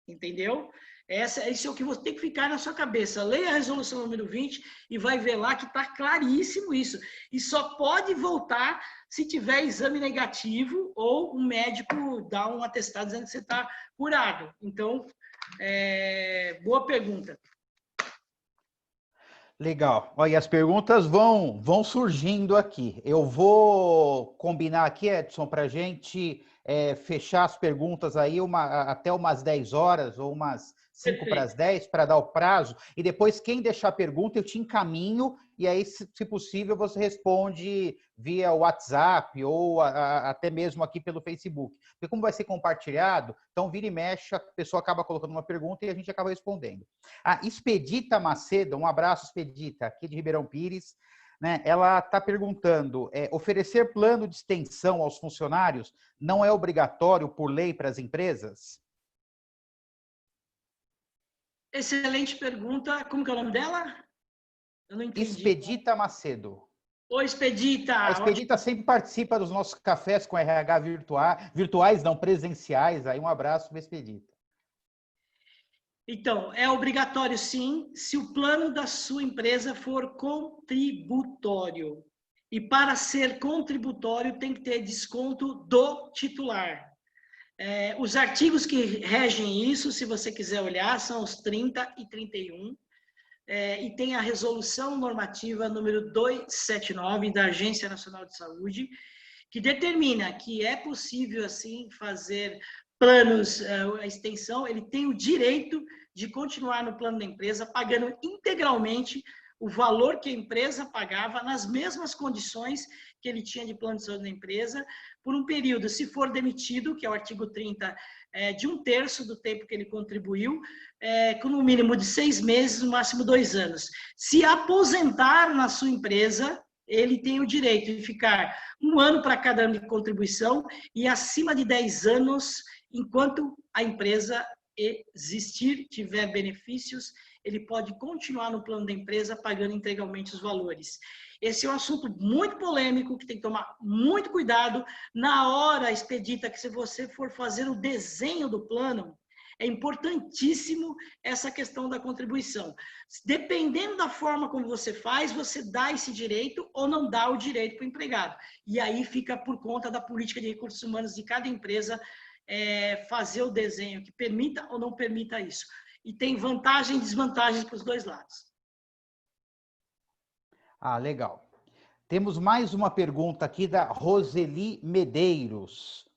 Entendeu? Isso é o que você tem que ficar na sua cabeça. Leia a resolução número 20 e vai ver lá que está claríssimo isso. E só pode voltar se tiver exame negativo ou um médico dar um atestado dizendo que você está curado. Então, boa pergunta. Legal. Olha, as perguntas vão surgindo aqui. Eu vou combinar aqui, Edson, para a gente fechar as perguntas aí até umas 10 horas ou umas 5 para as 10, para dar o prazo. E depois, quem deixar a pergunta, eu te encaminho. E aí, se possível, você responde via WhatsApp ou até mesmo aqui pelo Facebook. Porque como vai ser compartilhado, então vira e mexe, a pessoa acaba colocando uma pergunta e a gente acaba respondendo. A Expedita Macedo, um abraço, Expedita, aqui de Ribeirão Pires, né? Ela está perguntando, oferecer plano de extensão aos funcionários não é obrigatório por lei para as empresas? Excelente pergunta. Como que é o nome dela? Eu não entendi. Expedita Macedo. Oi, Expedita. A Expedita sempre participa dos nossos cafés com RH virtuais, não presenciais. Aí um abraço para Expedita. Então, é obrigatório sim, se o plano da sua empresa for contributório. E para ser contributório tem que ter desconto do titular. Os artigos que regem isso, se você quiser olhar, são os 30 e 31. E tem a resolução normativa número 279 da Agência Nacional de Saúde, que determina que é possível, assim, fazer planos, a extensão, ele tem o direito de continuar no plano da empresa, pagando integralmente o valor que a empresa pagava nas mesmas condições que ele tinha de plano de saúde da empresa, por um período, se for demitido, que é o artigo 30, de 1/3 do tempo que ele contribuiu, com no mínimo de 6 meses, no máximo 2 anos. Se aposentar na sua empresa, ele tem o direito de ficar 1 ano para cada ano de contribuição e acima de 10 anos, enquanto a empresa existir, tiver benefícios, ele pode continuar no plano da empresa pagando integralmente os valores. Esse é um assunto muito polêmico, que tem que tomar muito cuidado. Na hora, Expedita, que se você for fazer o desenho do plano, é importantíssimo essa questão da contribuição. Dependendo da forma como você faz, você dá esse direito ou não dá o direito para o empregado. E aí fica por conta da política de recursos humanos de cada empresa fazer o desenho que permita ou não permita isso. E tem vantagens e desvantagens para os dois lados. Ah, legal. Temos mais uma pergunta aqui da Roseli Medeiros.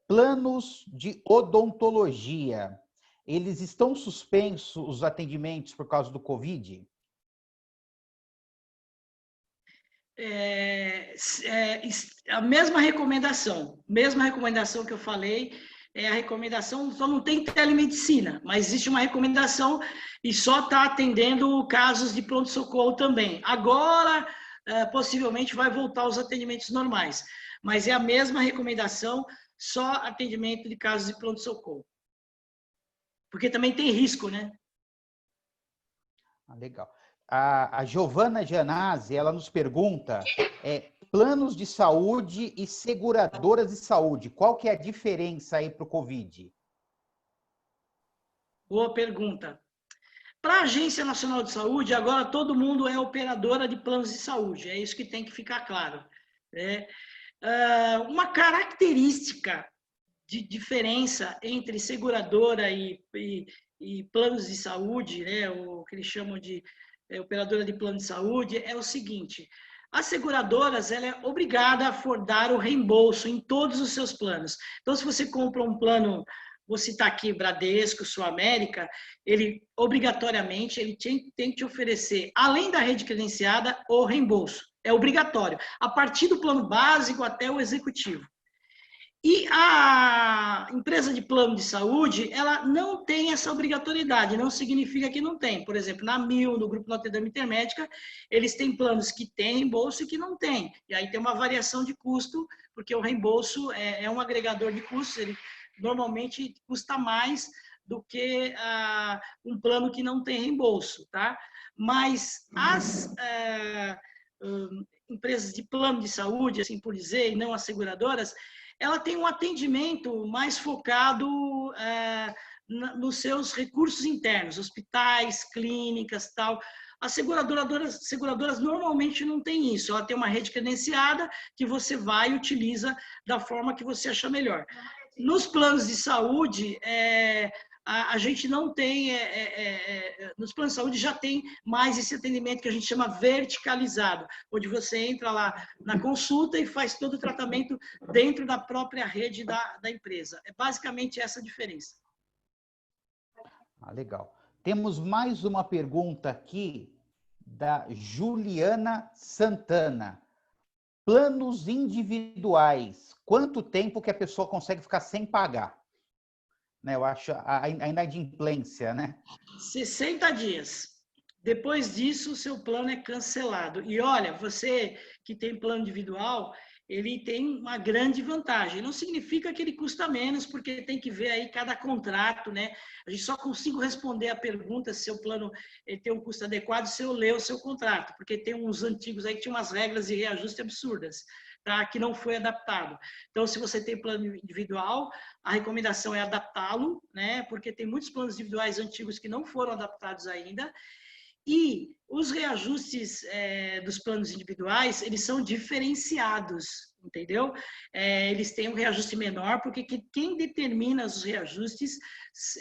Planos de odontologia, eles estão suspensos os atendimentos por causa do Covid? A mesma recomendação que eu falei, a recomendação, só não tem telemedicina, mas existe uma recomendação e só está atendendo casos de pronto-socorro também. Agora, possivelmente, vai voltar os atendimentos normais, mas é a mesma recomendação, só atendimento de casos de pronto-socorro. Porque também tem risco, né? Legal. A Giovana Gianazzi, ela nos pergunta, planos de saúde e seguradoras de saúde, qual que é a diferença aí para o Covid? Boa pergunta. Para a Agência Nacional de Saúde, agora todo mundo é operadora de planos de saúde, é isso que tem que ficar claro. Uma característica de diferença entre seguradora e planos de saúde, né, o que eles chamam de operadora de plano de saúde, é o seguinte: as seguradoras, ela é obrigada a dar o reembolso em todos os seus planos. Então, se você compra um plano, vou citar aqui Bradesco, Sul América, ele obrigatoriamente ele tem que te oferecer, além da rede credenciada, o reembolso. É obrigatório, a partir do plano básico até o executivo. E a empresa de plano de saúde, ela não tem essa obrigatoriedade, não significa que não tem. Por exemplo, na Mil, no Grupo Notre Dame Intermédica, eles têm planos que têm reembolso e que não têm. E aí tem uma variação de custo, porque o reembolso é um agregador de custos, ele normalmente custa mais do que um plano que não tem reembolso, tá? Mas as empresas de plano de saúde, assim por dizer, e não as seguradoras, ela tem um atendimento mais focado nos seus recursos internos, hospitais, clínicas, tal. As seguradoras normalmente não têm isso. Ela tem uma rede credenciada que você vai e utiliza da forma que você achar melhor. Nos planos de saúde, a gente não tem, nos planos de saúde já tem mais esse atendimento que a gente chama verticalizado, onde você entra lá na consulta e faz todo o tratamento dentro da própria rede da empresa. É basicamente essa a diferença. Legal. Temos mais uma pergunta aqui da Juliana Santana. Planos individuais. Quanto tempo que a pessoa consegue ficar sem pagar? Né, eu acho a inadimplência, né? 60 dias. Depois disso, o seu plano é cancelado. E olha, você que tem plano individual, ele tem uma grande vantagem. Não significa que ele custa menos, porque tem que ver aí cada contrato, né? A gente só consigo responder a pergunta se seu plano tem um custo adequado se eu ler o seu contrato, porque tem uns antigos aí que tinham umas regras de reajuste absurdas, tá? Que não foi adaptado. Então, se você tem plano individual, a recomendação é adaptá-lo, né? Porque tem muitos planos individuais antigos que não foram adaptados ainda. E os reajustes dos planos individuais, eles são diferenciados, entendeu? Eles têm um reajuste menor, porque quem determina os reajustes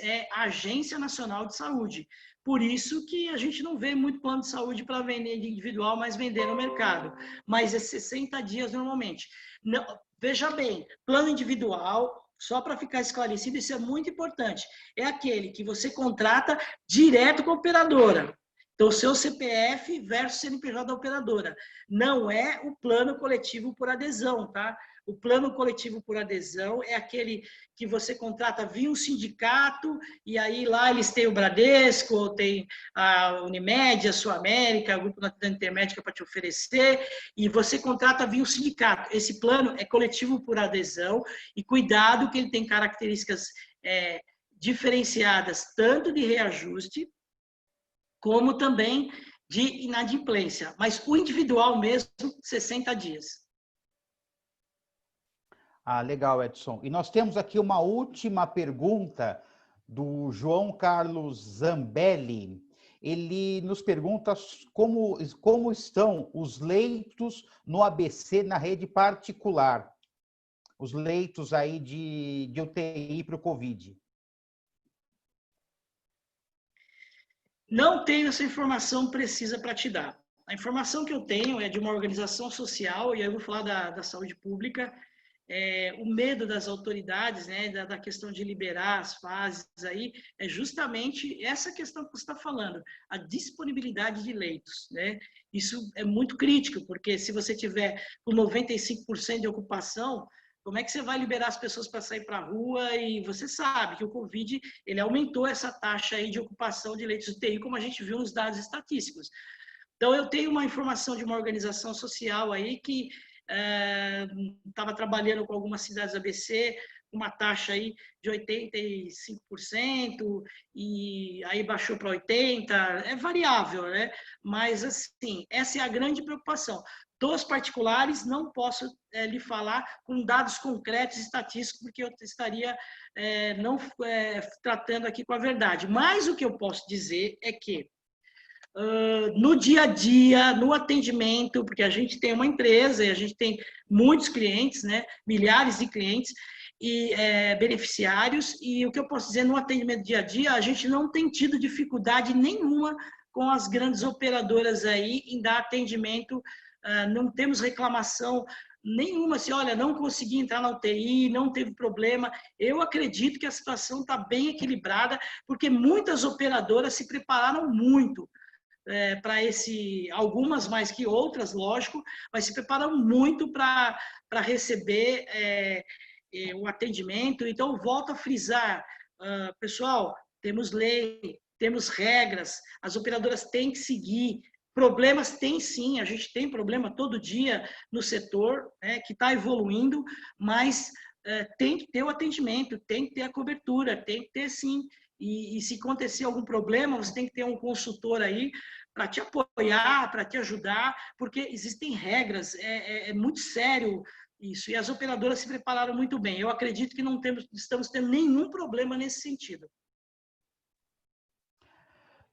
é a Agência Nacional de Saúde. Por isso que a gente não vê muito plano de saúde para vender de individual, mas vender no mercado. Mas é 60 dias normalmente. Não, veja bem, plano individual, só para ficar esclarecido, isso é muito importante, é aquele que você contrata direto com a operadora. Então, o seu CPF versus CNPJ da operadora. Não é o plano coletivo por adesão, tá? O plano coletivo por adesão é aquele que você contrata via um sindicato, e aí lá eles têm o Bradesco, ou tem a Unimed, a Sul América, o Grupo Nacional Intermédica para te oferecer, e você contrata via um sindicato. Esse plano é coletivo por adesão, e cuidado que ele tem características diferenciadas, tanto de reajuste, como também de inadimplência. Mas o individual mesmo, 60 dias. Legal, Edson. E nós temos aqui uma última pergunta do João Carlos Zambelli. Ele nos pergunta como estão os leitos no ABC na rede particular. Os leitos aí de UTI para o Covid. Não tenho essa informação precisa para te dar. A informação que eu tenho é de uma organização social, e aí eu vou falar da saúde pública, o medo das autoridades, né, da questão de liberar as fases aí, é justamente essa questão que você está falando, a disponibilidade de leitos, né? Isso é muito crítico, porque se você tiver com 95% de ocupação, como é que você vai liberar as pessoas para sair para a rua? E você sabe que o Covid ele aumentou essa taxa aí de ocupação de leitos de UTI, como a gente viu nos dados estatísticos. Então, eu tenho uma informação de uma organização social aí que estava trabalhando com algumas cidades ABC, uma taxa aí de 85%, e aí baixou para 80%, é variável, né? Mas, assim, essa é a grande preocupação. Dos particulares, não posso lhe falar com dados concretos e estatísticos, porque eu estaria não tratando aqui com a verdade. Mas o que eu posso dizer é que, no dia a dia, no atendimento, porque a gente tem uma empresa e a gente tem muitos clientes, né, milhares de clientes e beneficiários, e o que eu posso dizer no atendimento dia a dia, a gente não tem tido dificuldade nenhuma com as grandes operadoras aí em dar atendimento, não temos reclamação nenhuma, assim, olha, não consegui entrar na UTI, não teve problema. Eu acredito que a situação está bem equilibrada, porque muitas operadoras se prepararam muito para algumas mais que outras, lógico, mas se preparam muito para receber o atendimento. Então, volto a frisar, pessoal, temos lei, temos regras, as operadoras têm que seguir. Problemas tem sim, a gente tem problema todo dia no setor, né, que está evoluindo, mas tem que ter o atendimento, tem que ter a cobertura, tem que ter sim. E se acontecer algum problema, você tem que ter um consultor aí para te apoiar, para te ajudar, porque existem regras, é muito sério isso. E as operadoras se prepararam muito bem. Eu acredito que não estamos tendo nenhum problema nesse sentido.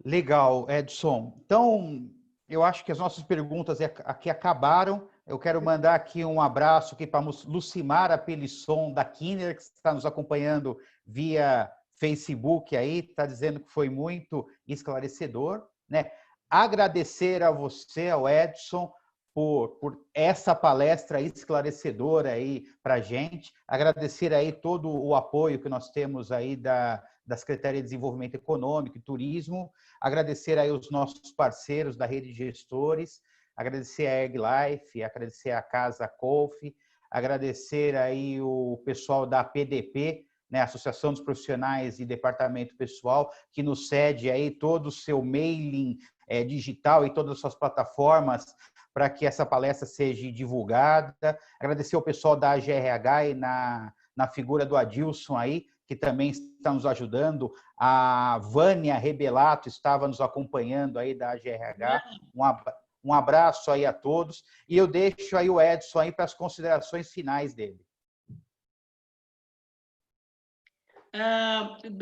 Legal, Edson. Então, eu acho que as nossas perguntas aqui acabaram. Eu quero mandar aqui um abraço aqui para Lucimara Pelisson, da Kinner, que está nos acompanhando via Facebook aí, está dizendo que foi muito esclarecedor, né? Agradecer a você, ao Edson, por essa palestra esclarecedora aí para a gente. Agradecer aí todo o apoio que nós temos aí da Secretaria de Desenvolvimento Econômico e Turismo. Agradecer aí os nossos parceiros da rede de gestores, agradecer a AgLife, agradecer a Casa Colf, agradecer aí o pessoal da PDP, né, Associação dos Profissionais e Departamento Pessoal, que nos cede aí todo o seu mailing digital e todas as suas plataformas para que essa palestra seja divulgada. Agradecer ao pessoal da GRH e na figura do Adilson aí, que também está nos ajudando. A Vânia Rebelato estava nos acompanhando aí da GRH. Um abraço aí a todos. E eu deixo aí o Edson aí para as considerações finais dele.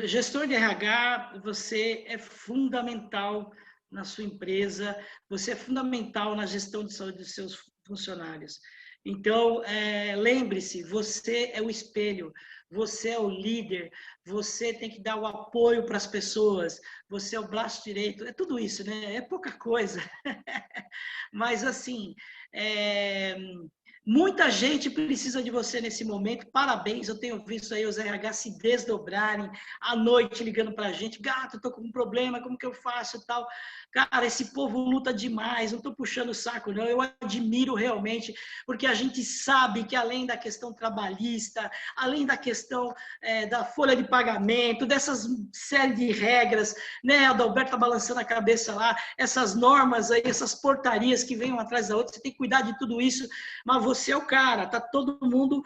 Gestor de RH, você é fundamental na sua empresa, você é fundamental na gestão de saúde dos seus funcionários. Então, lembre-se, você é o espelho, você é o líder, você tem que dar o apoio para as pessoas, você é o braço direito, é tudo isso, né? É pouca coisa. Mas, assim, muita gente precisa de você nesse momento. Parabéns, eu tenho visto aí os RH se desdobrarem à noite ligando para a gente. Gato, estou com um problema, como que eu faço e tal. Cara, esse povo luta demais, não estou puxando o saco, não. Eu admiro realmente, porque a gente sabe que além da questão trabalhista, além da questão da folha de pagamento, dessas série de regras, né? A Adalberto está balançando a cabeça lá, essas normas aí, essas portarias que venham atrás da outra, você tem que cuidar de tudo isso, mas você é o cara, tá todo mundo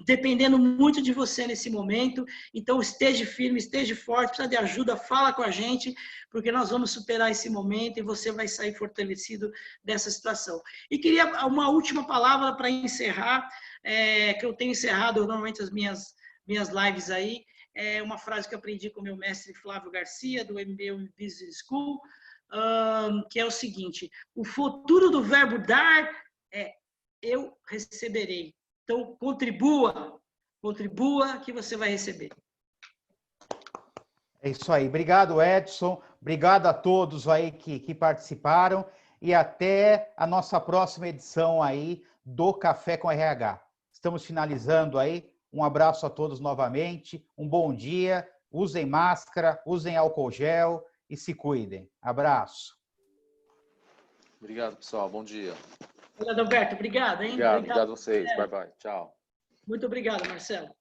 dependendo muito de você nesse momento, então esteja firme, esteja forte, precisa de ajuda, fala com a gente, porque nós vamos superar esse momento e você vai sair fortalecido dessa situação. E queria uma última palavra para encerrar, que eu tenho encerrado normalmente as minhas lives aí, uma frase que eu aprendi com o meu mestre Flávio Garcia, do MBA Business School, que é o seguinte: o futuro do verbo dar eu receberei. Então, contribua que você vai receber. É isso aí. Obrigado, Edson. Obrigado a todos aí que participaram e até a nossa próxima edição aí do Café com RH. Estamos finalizando aí. Um abraço a todos novamente. Um bom dia. Usem máscara, usem álcool gel e se cuidem. Abraço. Obrigado, pessoal. Bom dia. Obrigado, Alberto. Obrigado, hein? Obrigado a vocês. Bye, bye. Tchau. Muito obrigado, Marcelo.